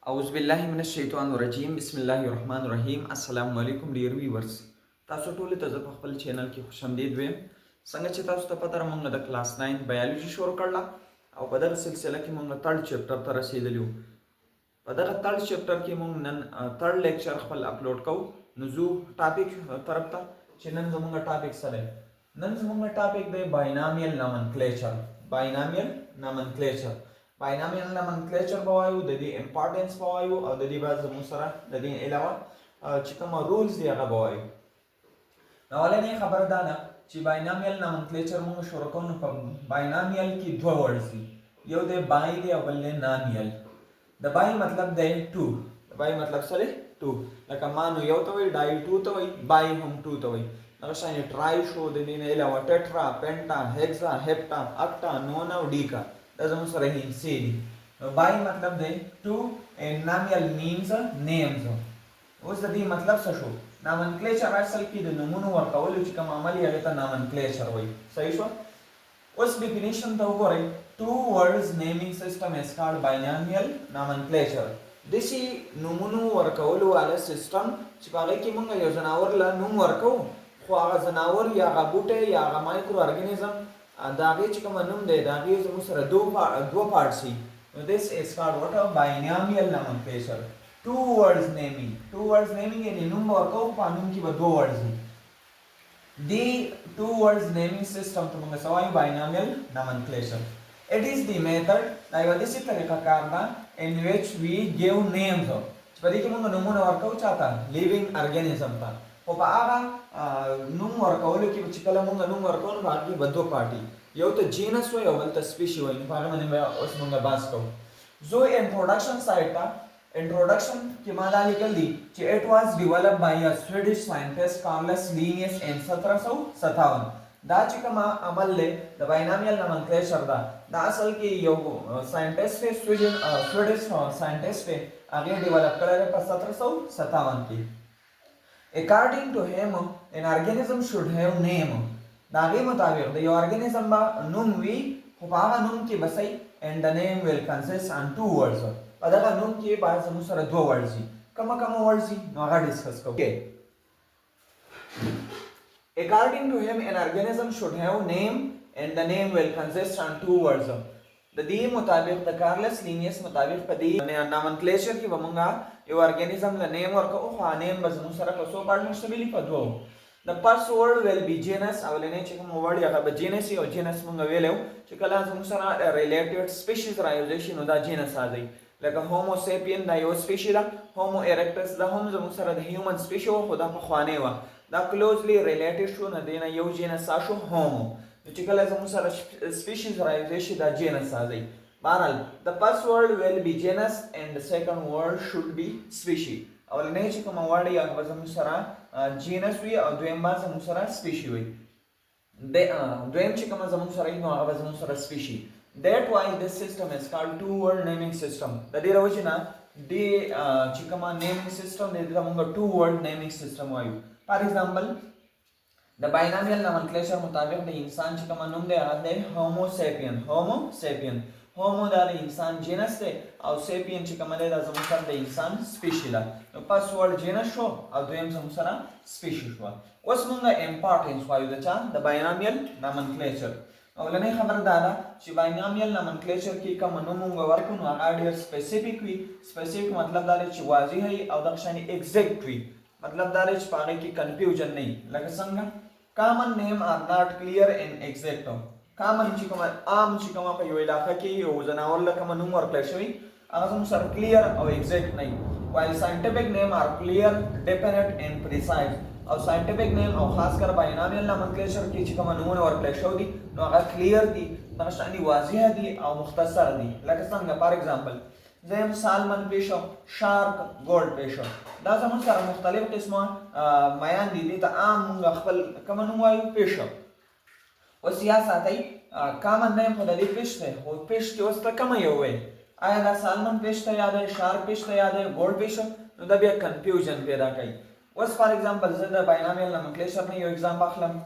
اعوذ بالله من الشیطان الرجیم بسم الله الرحمن الرحیم السلام علیکم ډیر ویورز تاسو ټول ته په خپل چینل کې خوشامدید وایم څنګه چې تاسو ته پته موږ د کلاس 9 بایولوژي شروع کړل او په دغه سلسله کې موږ تھرد چپټر ته رسیدلی یو په دغه تھرد چپټر کې موږ نن تھرد لیکچر خپل اپلوډ کوو نو زو ټاپک طرف ته چې نن زموږ ټاپک سره نن زموږ ټاپک دی باینامیل نومنکلیچر باینامیل نومنکلیچر به وایو د دې امپورټنس به وایو او د دې بعد زموږ سره د دې علاوه چې کوم رولز دی هغه به وایو اولنې خبره دا ده چې باینامیل نومنکلیچر موږ شروع کوو په باینامیل کې دوه ورډز دي یو دی بای دی او بل دی نامیل د بای مطلب دی 2 د بای مطلب سره 2 لکه مانو یو ته وایي ډای 2 ته وایي بای هم 2 ته وایي هغه شان ټرای شو د دې نه علاوه ټټرا پینټا هیکسا هپټا اکټا نونا او ډیکا دا زموږ سره هینسې دي بای مطلب دی 2 and نامیل means names اوس د دې مطلب څه شو نومنکلیچر اصل کې د نومونو ورکولو چې کوم عمل یې هغه ته نومنکلیچر وایي صحیح شو اوس ډیفینیشن ته وګورئ two words naming system is called binomial nomenclature دسی نومونو ورکولو والا سیستم چې په هغه کې موږ یو ځناور له نوم ورکو خو هغه ځناور یا هغه بوټی یا هغه مایکرو ارګانیزم دا هغې چې کومه نوم دی د هغې زموږ سره دوه پارټس وي نو this is called what a binomial nomenclature two words naming یعنې نوم به ورکوو په نوم کې به دوه words وي the two words naming system ته موږ څه وایو binomial nomenclature it is the method دا یوه داسې طریقه کار ده in which we give names چې په دې کې موږ نومونه ورکوو چاته living organism ته خو په هغه نوم ورکولو کې چې کله موږ نوم ورکوو نو په هغه کې به دوه پارټي یو ته جینس وایي او بل ته سپیشي وایي نو په هغه باندې به اوس موږ بحث کوو زه انټروډکشن سایډ ته انټروډکشن کې ما دا لیکل دي چې اټ واز ډیولپ بای ا سویډش ساینټسټ کارلس لینیس ان 1757 دا چې کوم عمل دی د باینامیل نومنکلیچر دا اصل کې یو ساینټسټ دی سویډش ساینټسټ دی هغې ډیولپ کړی په 1757 کې According to him, an organism should have name. دا هغې مطابق د یو ارګانیزم به نوم وي خو په هغه نوم کې به صحیح and the name will consist on two words. په دغه نوم کې باید زموږ سره دوه words وي کومه words وي نو هغه ډسکس کوو According to him, an organism should have name and the name will consist on two words. د دې مطابق د کارلس لینیس مطابق په دې نومنکلیچر کې به موږ یو ارګانیزم له نیم ورکوو خو نیم به زموږ سره په څو پارټ مشتمل وي په دوو د فرست ورډ ویل بي جینس اولنی چې کوم ورډ هغه به جینس وي او جینس موږ ویلی چې کله زموږ سره ریلیټډ سپیشیز رایوځی شي نو دا جینس راځي لکه هومو سیپین دا یو سپیشي ده هومو ایرکټس دا هم زموږ سره د هیومن سپیشي وه خو دا پخوانۍ وه دا کلوزلی ریلیټډ شو نو دې نه یو جینس شو هومو نو چې کله زموږ سره سپیشیز رایوځی شي دا جینس راځي بهرحال the first word will be genus and the second word should be species اولنی چې کومه word یې هغه به زموږ سره جینس وي او دویم به زموږ سره سپیشي وي دویم چې کومه زموږ سره وي نو هغه به زموږ سره سپیشي that why this system is called two word naming system د دې راوجې نه دې چې کومه naming system دی دې ته موږ two word naming system وایو for example د باینامیل نومنکلیچر مطابق د انسان چې کومه نوم دی هغه دی هومو سیپین هومو دا د انسان جینس دی او سیپین چې کومه دی دا زموږ سره د انسان سپیشي ده نو فرست ورډ جینس شو او دویم زموږ سره سپیشي شوه اوس موږ امپورټنس وایو د چا د باینامیل نومنکلیچر اولنۍ خبره دا ده چې باینامیل نومنکلیچر کې کوم نوم موږ ورکړو نو هغه ډېر سپیسیفیک وي سپیسیفیک مطلب دا دی چې واضح وي او دغه شانې ایګزیکټ وي مطلب دا دی چې په هغې کې کنفیوژن نه وي لکه څنګه common name are not clear and exact کامن چې کومه عام چې کومه په یو علاقه کې یو ځناور له کومه نوم ورکړی شوی هغه زموږ سره کلیر او ایګزیکټ نه وي while scientific name are clear, definite and precise او scientific name او خاص کر باینامیل نومنکلیچر کې چې کومه نومونه ورکړی شوي دي نو هغه کلیر دي دغه شان دي واضح دي او مختصر دي لکه څنګه فار ایگزامپل زه یم سالمن پیشو شارک ګولډ پیشو دا زموږ سره مختلف قسمه میان دي دې ته عام موږ خپل کومه نوم وایو پیشو اوس یا ساتئ کامن نیم خو د دې فش دی خو فش کې اوس ته کومه یو وایي آیا دا سالمن فش ته یاد دی شارک فش ته یاد دی ګولډ فش نو دا بیا کنفیوژن پیدا کوي اوس فار ایگزامپل زه د باینامیل نومنکلیچر نه یو ایگزامپل اخلم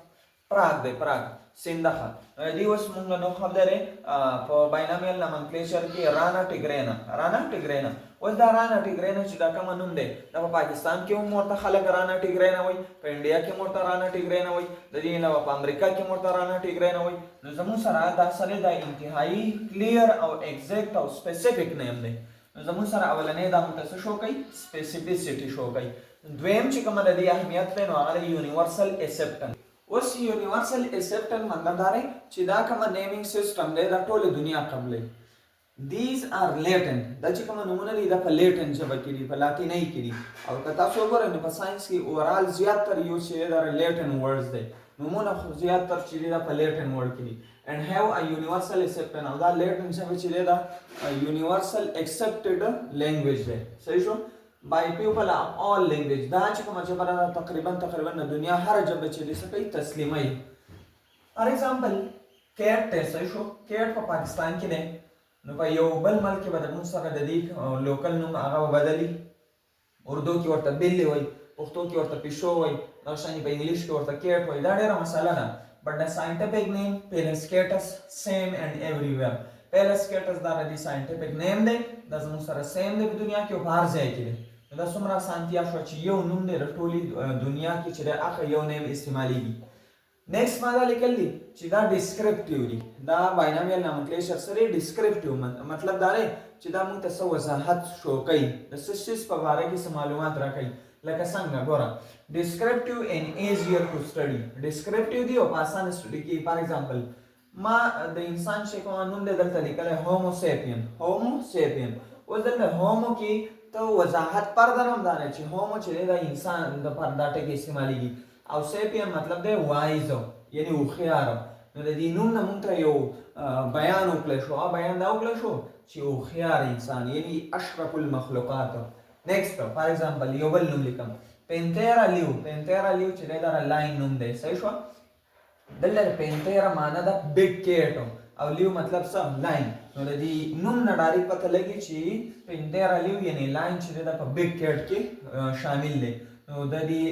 پراګ دی پراګ سندخه دی اوس مونږ نو خبره په باینامیل نومنکلیچر کې رانا ټیګرینا اوس دا رانا ټیګرینا چې دا کوم نوم دی دا په پاکستان کې هم ورته خلک رانا ټیګرینا وایي په انډیا کې ورته رانا ټیګرینا وایي د دې علاوه په امریکا کې ورته رانا ټیګرینا وایي نو زموږ سره دا سره دا انتهایی کلیر او ایگزیکټ او سپیسیفیک نیم دی نو زموږ سره اولنې دا مونږ ته شو کوي سپیسیفیسیټي شو کوي دویم چې کومه د دې اهمیت دی نو هغه یونیورسل ایکسپټنس اوس یونیورسل ایکسپټنس مطلب دا دی چې دا کومه نیمینګ سیستم دی دا ټوله دنیا قبلې These are latent دا چې کومه نمونه دي دا په لیټن ژبه کې دي په لاتینۍ کې دي او که تاسو وګورئ نو په ساينس کې اورال زیاتره یو چې دا لیټن ورډز دی نمونه خو زیاتره چې دا په لیټن ورډ کې دي and have a universal acceptance او دا لیټن ژبه چې دا universal accepted language دی صحیح شو by people of all language دا چې کومه ژبه ده تقریبا د دنیا هر ژبه چې دې څه کوي تسلیموي فار ایگزامپل کیټ ته صحیح شو کیټ په پاکستان کې دی نو په یو بل ملک کې به د موږ سره د دې لوکل نوم هغه بدلی اردو کې ورته بیلی وایي پښتو کې ورته پیشو وایي دغشانې په انګلیش کې ورته کیټ وایي دا ډېره مسله ده بټ د ساینټیفیک نیم پیلسکیټس سیم اینډ ایوریویر پیلسکیټس دا د ساینټیفیک نیم دی دا زموږ سره سیم دی په دنیا کې او په هر ځای کې دی دا څومره اسانتیا شوه چې یو نوم دی د ټولې دنیا کې چې دی هغه یو نیم استعمالیږي نیکسٹ ما دا لیکل دي چې دا ډیسکرپټیو دي دا باینامیل نومنکلیچر سره ډیسکرپټیو مطلب دا دی چې دا موږ ته څه وضاحت شو کوي د څه شي په باره کې څه معلومات راکوي لکه څنګه ګوره ډیسکرپټیو اینډ ایزیر ټو سټډي ډیسکرپټیو دی او په اسانه سټډي کې فار ایگزامپل ما د انسان چې کوم نوم دی دلته لیکلی هومو سیپین اوس دلته هومو کې ته وضاحت پرده هم دا نه چې هومو چې دی دا انسان د پر دا ټکي استعمالیږي او سیپین مطلب دی وایز یعنی هوښیار نو د دې نوم نه موږ ته یو بیان وکړی شو بیان دا وکړی شو چې هوښیار انسان یعنی اشرف المخلوقات نیکسٹ فار ایگزامپل یو بل نوم لیکم پینتیرا لیو چې دی دا لاین نوم دی صحیح شو دلته پینتیرا معنی دا بیگ کیټ او لیو مطلب څه لاین نو د دې نوم نه ډایرکټ پته لګي چې پینتیرا لیو یعنی لاین چې دی دا په بیگ کیټ کې شامل دی نو د دې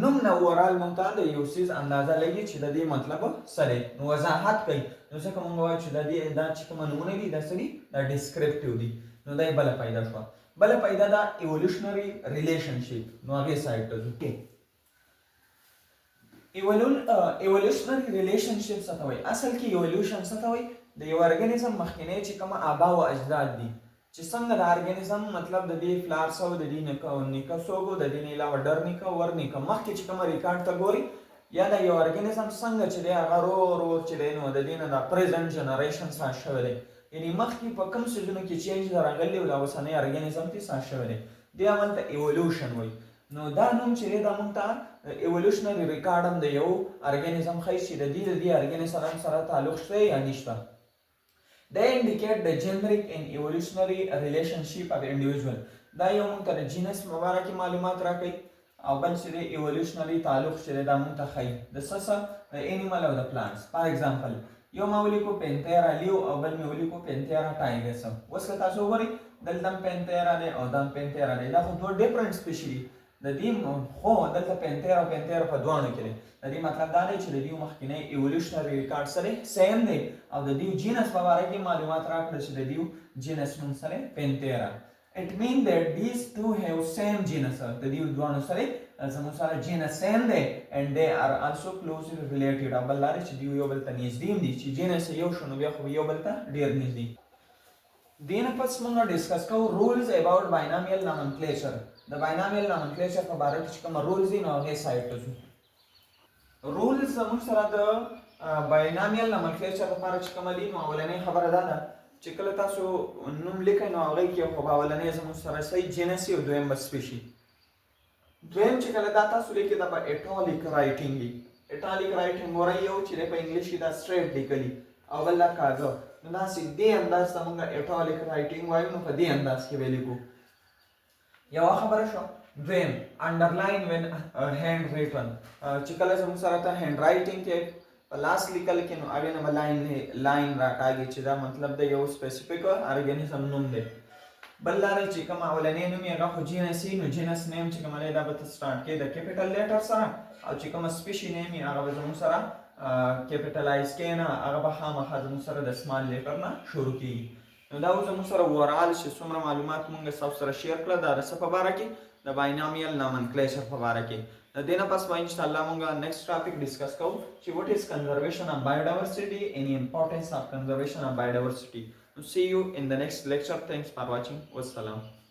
نوم نه اورال مونږ ته د یو څیز اندازه لګي چې د دې مطلب څه دی نو وضاحت کوي نو ځکه مونږ وایو چې د دې دا چې کومه نومونه دي دا څه دي دا ډیسکرپټیو دي نو دا یې بله پیدا شوه بله پیدا ده ایولیوشنري ریلیشنشپ نو هغې سایډ ته ځو ایولیوشنري ریلیشنشپ څه ته وایي اصل کې ایولیوشن څه ته وایي د یو ارګنیزم مخکینی چې کومه آبا و اجداد دي چې څنګه د ارګنیزم مطلب د دې فلارس او د دې نیکه سوګو د دې نه علاوه ډر نیکه ور نیکه مخکې چې کومه ریکارډ ته ګوري یا د یو ارګنیزم څنګه چې دی هغه ورو چې دی نو د دې نه د پریزنټ جنریشن څخه شوی دی یعنی مخکې په کوم څیزونو کې چینج راغلی او د اوسنۍ ارګنیزم کې څه شوی دی دې عمل ته ایولیوشن وایي نو دا نوم چې دی دا موږ ته ایولیوشنري ریکارډ هم د یو ارګنیزم ښایي چې د دې ارګنیزم سره تعلق شته یا نشته They indicate the generic and evolutionary relationship of the individual. دا یو موږ ته د جینس مبارکې معلومات راکوي او بل چې د ایولیوشنري تعلق چې دی دا موږ ته ښایي د څه د انیمل او د پلانټس فار ایگزامپل یو ما ولیکو پینتیرا لیو او بل مې ولیکو پینتیرا ټایګس اوس که تاسو وګورئ دلته هم پینتیرا دی او دا هم پینتیرا دی دا خو دوه ډیفرنټ سپیشي دي د دې خو دلته پینتیرا په دوانو کې دی د دې مطلب دا دی چې د دې مخکینی ایولیوشنري ریکارډ سره سیم دی او د دې جینس په باره کې معلومات راکړل چې د دې جینس نوم سره پینتیرا it means that these two have same genus د دې دوانو سره زموږ سره جینس سیم دی and they are also closely related او بل لارې چې دوی یو بل ته نږدې دي چې جینس یو شو نو بیا خو یو بل ته ډېر نږدې دې نه پس موږ ډسکس کوو رولز اباؤٹ باینامیل نومنکلیچر د باینامیل نومنکلیچر په باره کې چې کوم رولز دي نو هغې سایډ ته ځو رولز زموږ سره د باینامیل نومنکلیچر لپاره چې کومه دي نو اولنۍ خبره دا ده چې کله تاسو نوم لیکئ نو هغې کې خو به اولنۍ زموږ سره صحیح جینس وي او دویم به سپیشي دویم چې کله دا تاسو لیکئ دا به ایټالیک رایټینګ وي ایټالیک رایټینګ ګورئ یو چې دی په انګلیش کې دا سټریټ لیکلي او بل دا کاږه نو داسې دې انداز ته موږ ایټالیک رایټینګ وایو نو په دې انداز کې به لیکو یوه خبره شوه دویم انډرلاین وین هینډ ریټن چې کله زموږ سره ته هینډ رایټینګ کې په لاس لیکل کې نو هغې نه به لاین راکاږي چې دا مطلب د یو سپیسیفیک ارګنیزم نوم دی بل لارې چې کوم اولنی نوم یې هغه خو جینس وي نو جینس نیم چې کوم دی دا به ته سټارټ کړې د کیپیټل لیټر سره او چې کومه سپیشي نیم یې هغه به زموږ سره کیپټلایز کې نه هغه به خامخا زموږ سره د سمال لیټر نه شروع کیږي. نو دا اوس زموږ سره اوورال چې څومره معلومات مونږ ستاسو سره شیر کړل دا د څه په باره کې د باینامیل نامنکلیچر په باره کې. د دې نه پس به انشاءالله مونږ نیکسټ ټاپک ډسکس کوو چې what is conservation of biodiversity, any importance of conservation of biodiversity. See you in the next lecture. Thanks for watching. Wassalam.